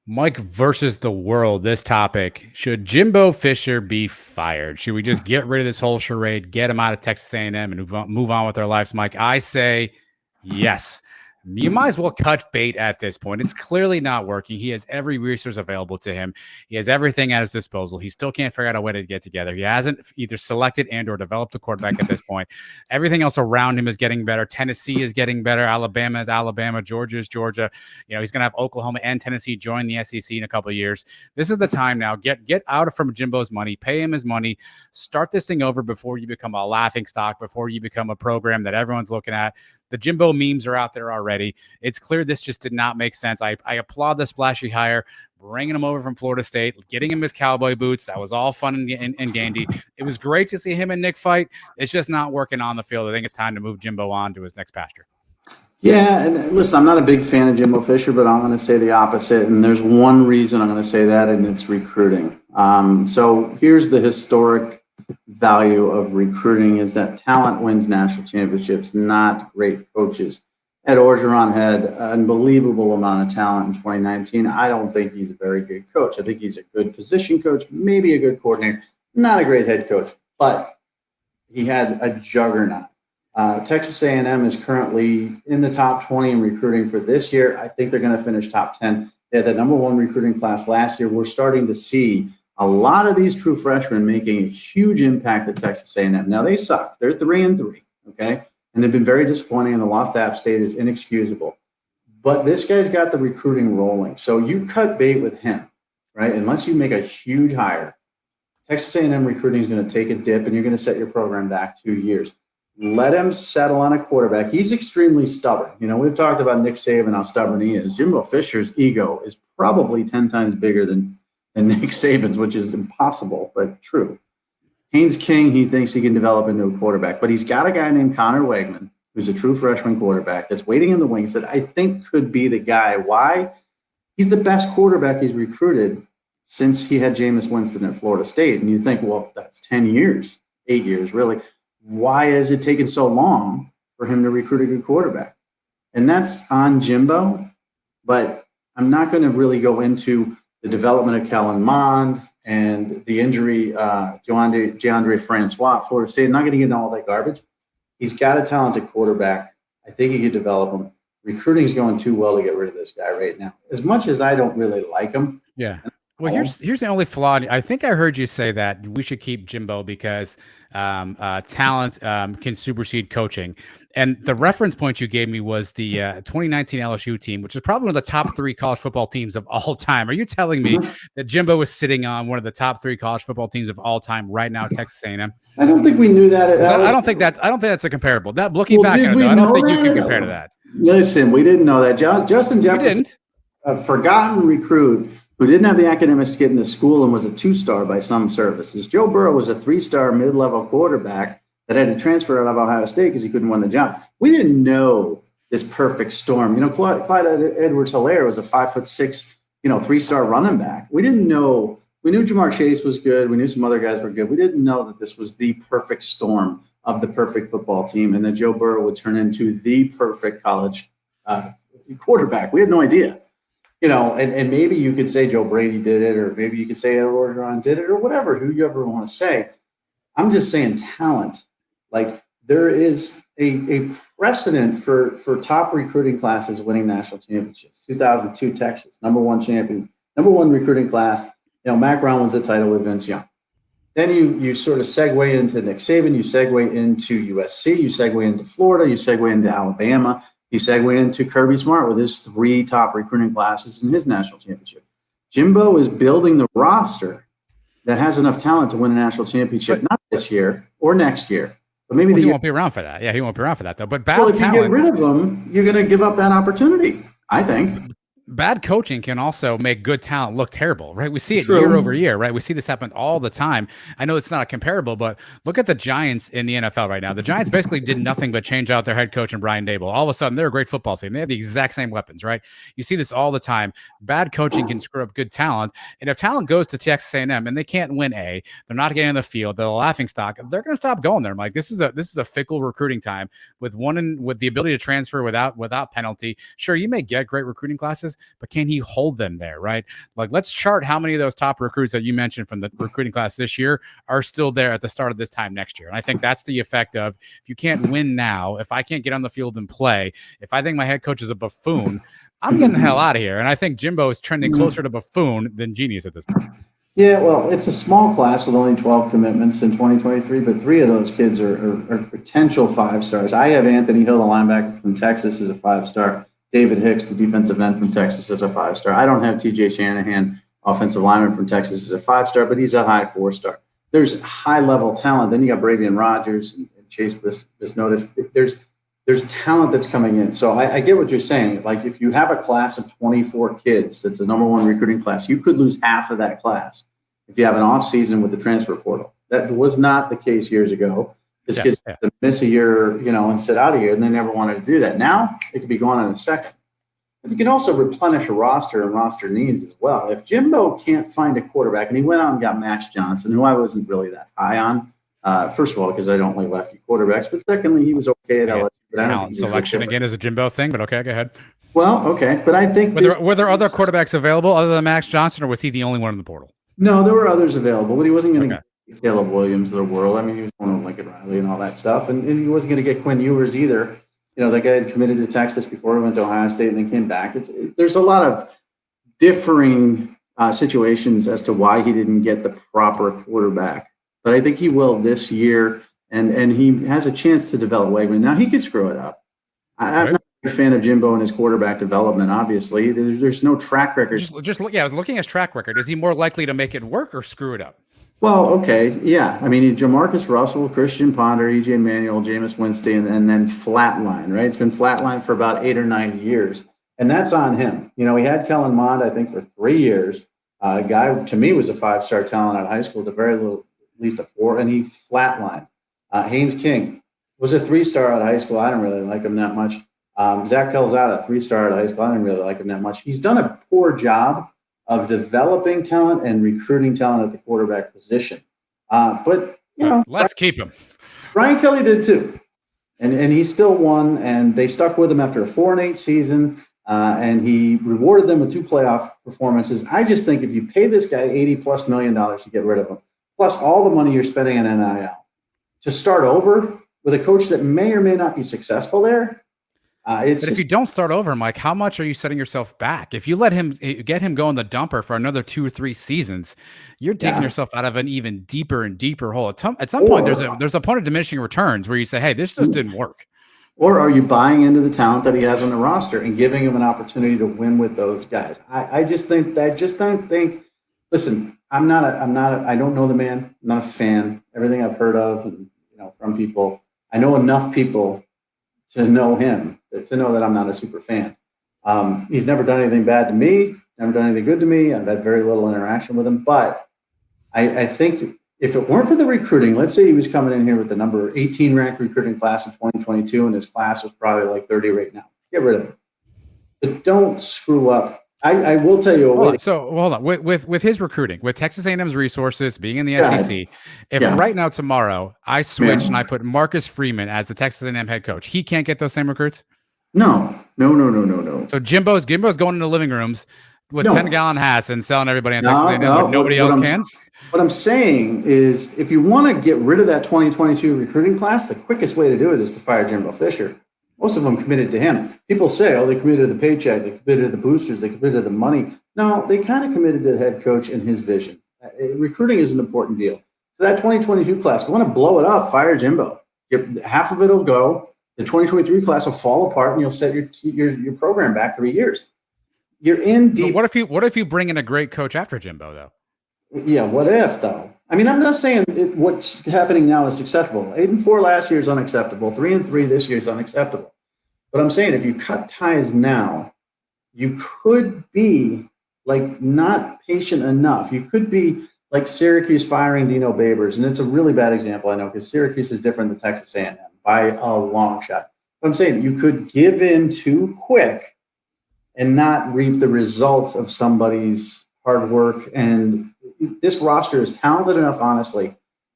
Mike versus the world. This topic: should Jimbo Fisher be fired? Should we just get rid of this whole charade, get him out of Texas A&M, and move on with our lives? Mike, I say yes. You might as well cut bait at this point. It's clearly not working. He has every resource available to him. He has everything at his disposal. He still can't figure out a way to get together. He hasn't either selected and or developed a quarterback at this point. Everything else around him is getting better. Tennessee is getting better. Alabama is Alabama. Georgia is Georgia. He's going to have Oklahoma and Tennessee join the SEC in a couple of years. This is the time now. Get out from Jimbo's money. Pay him his money. Start this thing over before you become a laughing stock, before you become a program that everyone's looking at. The Jimbo memes are out there already. It's clear this just did not make sense. I applaud the splashy hire, bringing him over from Florida State, getting him his cowboy boots. That was all fun and gandy. It was great to see him and Nick fight. It's just not working on the field. I think it's time to move Jimbo on to his next pasture. Yeah, and listen, I'm not a big fan of Jimbo Fisher, but I'm going to say the opposite. And there's one reason I'm going to say that, and it's recruiting. So here's the historic value of recruiting is that talent wins national championships, not great coaches. Ed Orgeron had an unbelievable amount of talent in 2019. I don't think he's a very good coach. I think he's a good position coach, maybe a good coordinator, not a great head coach, but he had a juggernaut. Texas A&M is currently in the top 20 in recruiting for this year. I think they're going to finish top 10. They had the number one recruiting class last year. We're starting to see a lot of these true freshmen making a huge impact at Texas A&M. Now, they suck. They're 3-3, okay? And they've been very disappointing, and the loss to App State is inexcusable. But this guy's got the recruiting rolling. So you cut bait with him, right? Unless you make a huge hire. Texas A&M recruiting is going to take a dip, and you're going to set your program back 2 years. Let him settle on a quarterback. He's extremely stubborn. We've talked about Nick Saban, how stubborn he is. Jimbo Fisher's ego is probably 10 times bigger than Nick Saban's, which is impossible, but true. Haynes King, he thinks he can develop into a quarterback, but he's got a guy named Connor Wegman, who's a true freshman quarterback that's waiting in the wings that I think could be the guy. Why? He's the best quarterback he's recruited since he had Jameis Winston at Florida State. And you think, well, that's 10 years, 8 years, really. Why has it taken so long for him to recruit a good quarterback? And that's on Jimbo, but I'm not going to really go into the development of Kellen Mond and the injury, DeAndre Francois at Florida State. I'm not going to get into all that garbage. He's got a talented quarterback. I think he could develop him. Recruiting is going too well to get rid of this guy right now. As much as I don't really like him. Yeah. Well, here's the only flaw. I think I heard you say that we should keep Jimbo because talent can supersede coaching. And the reference point you gave me was the 2019 LSU team, which is probably one of the top 3 college football teams of all time. Are you telling me that Jimbo is sitting on one of the top 3 college football teams of all time right now, Texas A&M? I don't think we knew that. I don't think that's a comparable. That looking back at it, I don't think you can compare to that. Listen, we didn't know that. Justin Jefferson, a forgotten recruit who didn't have the academics to get into school and was a 2-star by some services. Joe Burrow was a 3-star mid-level quarterback that had to transfer out of Ohio State because he couldn't win the job. We didn't know this perfect storm. Clyde Edwards-Helaire was a 5'6", 3-star running back. We didn't know. We knew Jamar Chase was good. We knew some other guys were good. We didn't know that this was the perfect storm of the perfect football team and that Joe Burrow would turn into the perfect college quarterback. We had no idea. And maybe you could say Joe Brady did it, or maybe you could say Ed Orgeron did it, or whatever, who you ever want to say. I'm just saying talent. Like, there is a precedent for top recruiting classes winning national championships. 2002 Texas, number one recruiting class. Mac Brown wins the title with Vince Young. Then you sort of segue into Nick Saban, you segue into USC, you segue into Florida, you segue into Alabama. You segue into Kirby Smart with his 3 top recruiting classes in his national championship. Jimbo is building the roster that has enough talent to win a national championship, not this year or next year, but maybe he won't be around for that. Yeah, he won't be around for that, though. But if you get rid of him, you're going to give up that opportunity, I think. Bad coaching can also make good talent look terrible, right? We see it year over year, right? We see this happen all the time. I know it's not comparable, but look at the Giants in the NFL right now. The Giants basically did nothing but change out their head coach and Brian Daboll. All of a sudden, they're a great football team. They have the exact same weapons, right? You see this all the time. Bad coaching can screw up good talent. And if talent goes to Texas A&M and they can't win they're not getting in the field, they're a laughing stock, they're going to stop going there. I'm like, this is a fickle recruiting time with the ability to transfer without penalty. Sure, you may get great recruiting classes, was, but can he hold them there, right? Like, let's chart how many of those top recruits that you mentioned from the recruiting class this year are still there at the start of this time next year. And I think that's the effect of, if you can't win now, if I can't get on the field and play, if I think my head coach is a buffoon, I'm getting the hell out of here. And I think Jimbo is trending closer to buffoon than genius at this point. Yeah, well, it's a small class with only 12 commitments in 2023, but 3 of those kids are potential 5-stars. I have Anthony Hill, the linebacker from Texas, as a 5-star. David Hicks, the defensive end from Texas, as a 5-star. I don't have TJ Shanahan, offensive lineman from Texas, as a 5-star, but he's a high 4-star. There's high-level talent. Then you got Bravion Rogers and Chase Bisnotis. There's talent that's coming in. So I get what you're saying. Like, if you have a class of 24 kids, that's the number 1 recruiting class, you could lose half of that class if you have an off season with the transfer portal. That was not the case years ago. This kids to miss a year, and sit out a year, and they never wanted to do that. Now it could be gone in a second. But you can also replenish a roster and roster needs as well. If Jimbo can't find a quarterback, and he went out and got Max Johnson, who I wasn't really that high on, first of all, because I don't like lefty quarterbacks, but secondly, he was okay at LSU. Talent selection again is a Jimbo thing, but okay, go ahead. Well, okay, but I think were there other quarterbacks available other than Max Johnson, or was he the only one in the portal? No, there were others available, but he wasn't going to get Caleb Williams of the world. I mean, he was going to Lincoln Riley and all that stuff, and he wasn't going to get Quinn Ewers either. That guy had committed to Texas before he went to Ohio State and then came back. There's a lot of differing situations as to why he didn't get the proper quarterback, but I think he will this year. And he has a chance to develop Wegman. Now, he could screw it up. I'm not a fan of Jimbo and his quarterback development, obviously. There's no track record. I was looking at his track record. Is he more likely to make it work or screw it up? Well, okay, yeah. I mean, Jamarcus Russell, Christian Ponder, E.J. Manuel, Jameis Winston, and then flatline, right? It's been flatline for about 8 or 9 years, and that's on him. He had Kellen Mond, I think, for 3 years. A guy, to me, was a 5-star talent out of high school, at the very little, at least a 4, and he flatlined. Haynes King was a 3-star out of high school. I didn't really like him that much. Zach Calzada, 3-star out of high school. I didn't really like him that much. He's done a poor job of developing talent and recruiting talent at the quarterback position. But let's keep him. Brian Kelly did too. And he still won, and they stuck with him after a 4-8 season, and he rewarded them with 2 playoff performances. I just think if you pay this guy $80+ million to get rid of him, plus all the money you're spending on NIL, to start over with a coach that may or may not be successful there. But if you don't start over, Mike, how much are you setting yourself back? If you let him get him go in the dumper for another 2 or 3 seasons, you're digging yourself out of an even deeper and deeper hole. At some point, there's a point of diminishing returns where you say, hey, this just didn't work. Or are you buying into the talent that he has on the roster and giving him an opportunity to win with those guys? I just don't think. Listen, I don't know the man. I'm not a fan. Everything I've heard of, from people, I know enough people to know him, to know that I'm not a super fan. He's never done anything bad to me, never done anything good to me. I've had very little interaction with him, but I think if it weren't for the recruiting, let's say he was coming in here with the number 18 ranked recruiting class in 2022, and his class was probably like 30 right now. Get rid of him. But don't screw up. I will tell you. Hold on. With his recruiting, with Texas A&M's resources, being in the SEC, if right now tomorrow I switch and I put Marcus Freeman as the Texas A&M head coach, he can't get those same recruits? No. So Jimbo's going into living rooms with 10-gallon hats and selling everybody on Texas A&M when nobody else can? What I'm saying is, if you want to get rid of that 2022 recruiting class, the quickest way to do it is to fire Jimbo Fisher. Most of them committed to him. People say, they committed to the paycheck, they committed to the boosters, they committed to the money. No, they kind of committed to the head coach and his vision. Recruiting is an important deal. So that 2022 class, if you want to blow it up, fire Jimbo. Half of it will go. The 2023 class will fall apart, and you'll set your program back 3 years. You're in deep. But what if you bring in a great coach after Jimbo, though? Yeah, what if, though? I mean, I'm not saying what's happening now is acceptable. 8-4 last year is unacceptable. 3-3 this year is unacceptable. But I'm saying if you cut ties now, you could be not patient enough. You could be like Syracuse firing Dino Babers, and it's a really bad example, I know, because Syracuse is different than Texas A&M by a long shot. But I'm saying you could give in too quick and not reap the results of somebody's hard work. And this roster is talented enough, honestly,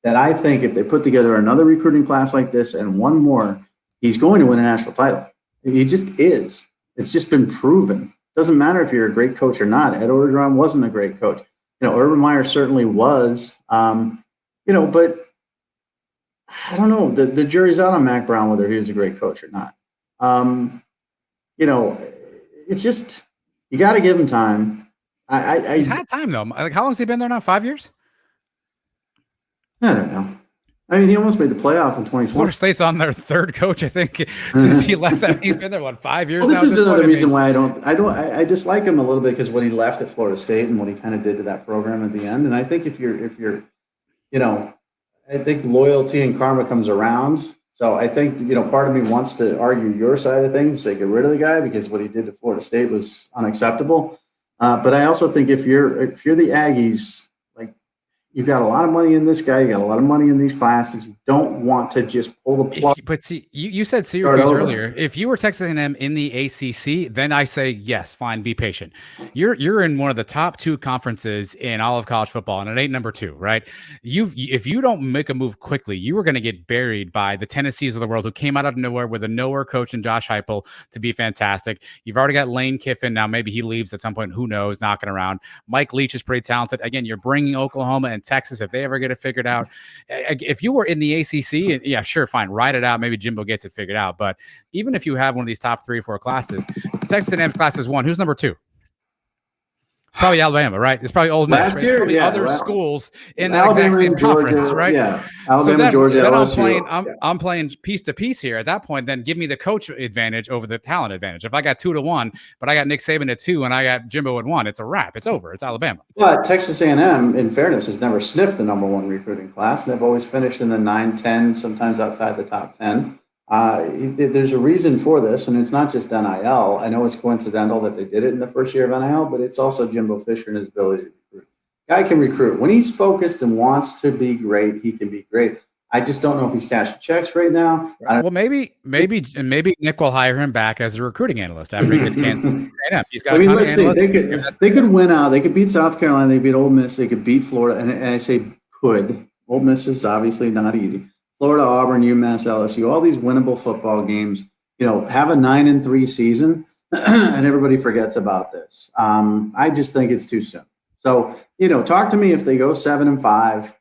that I think if they put together another recruiting class like this and one more, he's going to win a national title. He just is. It's just been proven. Doesn't matter if you're a great coach or not. Ed Orgeron wasn't a great coach. Urban Meyer certainly was. But I don't know. The jury's out on Mac Brown whether he was a great coach or not. It's just you got to give him time. He's had time though. Like, how long's he been there now? 5 years? I don't know. I mean, he almost made the playoff in 2020. Florida State's on their third coach, I think, since he left. That he's been there 5 years. Well, this now is another reason why I dislike him a little bit, because what he left at Florida State and what he kind of did to that program at the end. And I think if you're, I think loyalty and karma comes around. So I think, part of me wants to argue your side of things and say, get rid of the guy because what he did to Florida State was unacceptable. But I also think if you're the Aggies, like, you've got a lot of money in this guy, you got a lot of money in these classes. You don't want to just pull the plug. But see, you said Syracuse earlier. If you were Texas A&M in the ACC, then I say yes, fine, be patient. You're in one of the top 2 conferences in all of college football, and it ain't number 2, right? If you don't make a move quickly, you are going to get buried by the Tennessees of the world, who came out of nowhere with a nowhere coach and Josh Heupel to be fantastic. You've already got Lane Kiffin. Now maybe he leaves at some point. Who knows? Knocking around. Mike Leach is pretty talented. Again, you're bringing Oklahoma and Texas if they ever get it figured out. If you were in the ACC, yeah, sure, fine, ride it out. Maybe Jimbo gets it figured out. But even if you have one of these top 3 or 4 classes, Texas A&M class is 1. Who's number 2? Probably Alabama, right? It's probably Ole Miss. Last right? year, probably yeah, other schools in the Alabama, exact same Georgia, conference, right? Yeah, Alabama, Georgia, then LSU. I'm playing piece to piece here. At that point, then give me the coach advantage over the talent advantage. If I got 2-1, but I got Nick Saban at 2 and I got Jimbo at 1, it's a wrap. It's over. It's Alabama. But Texas A&M, in fairness, has never sniffed the number 1 recruiting class. They've always finished in the 9, 10, sometimes outside the top 10. There's a reason for this, and it's not just NIL. I know it's coincidental that they did it in the first year of NIL, but it's also Jimbo Fisher and his ability to recruit. Guy can recruit. When he's focused and wants to be great, he can be great. I just don't know if he's cashing checks right now. Well, maybe Nick will hire him back as a recruiting analyst after he gets Kansas. He's got. They could win out. They could beat South Carolina. They beat Ole Miss. They could beat Florida. And I say could. Ole Miss is obviously not easy. Florida, Auburn, UMass, LSU, all these winnable football games. Have a 9-3 season, and everybody forgets about this. I just think it's too soon. So talk to me if they go 7-5.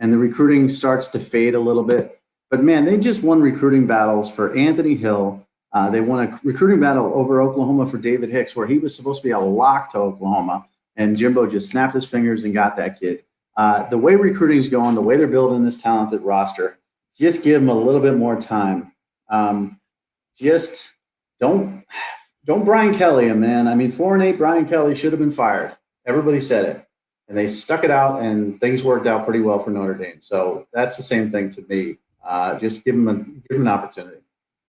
And the recruiting starts to fade a little bit. But, man, they just won recruiting battles for Anthony Hill. They won a recruiting battle over Oklahoma for David Hicks, where he was supposed to be a lock to Oklahoma. And Jimbo just snapped his fingers and got that kid. The way recruiting is going, the way they're building this talented roster, just give them a little bit more time. Just don't Brian Kelly him, man. I mean, 4-8 Brian Kelly should have been fired. Everybody said it. And they stuck it out, and things worked out pretty well for Notre Dame. So that's the same thing to me. Just give them an opportunity.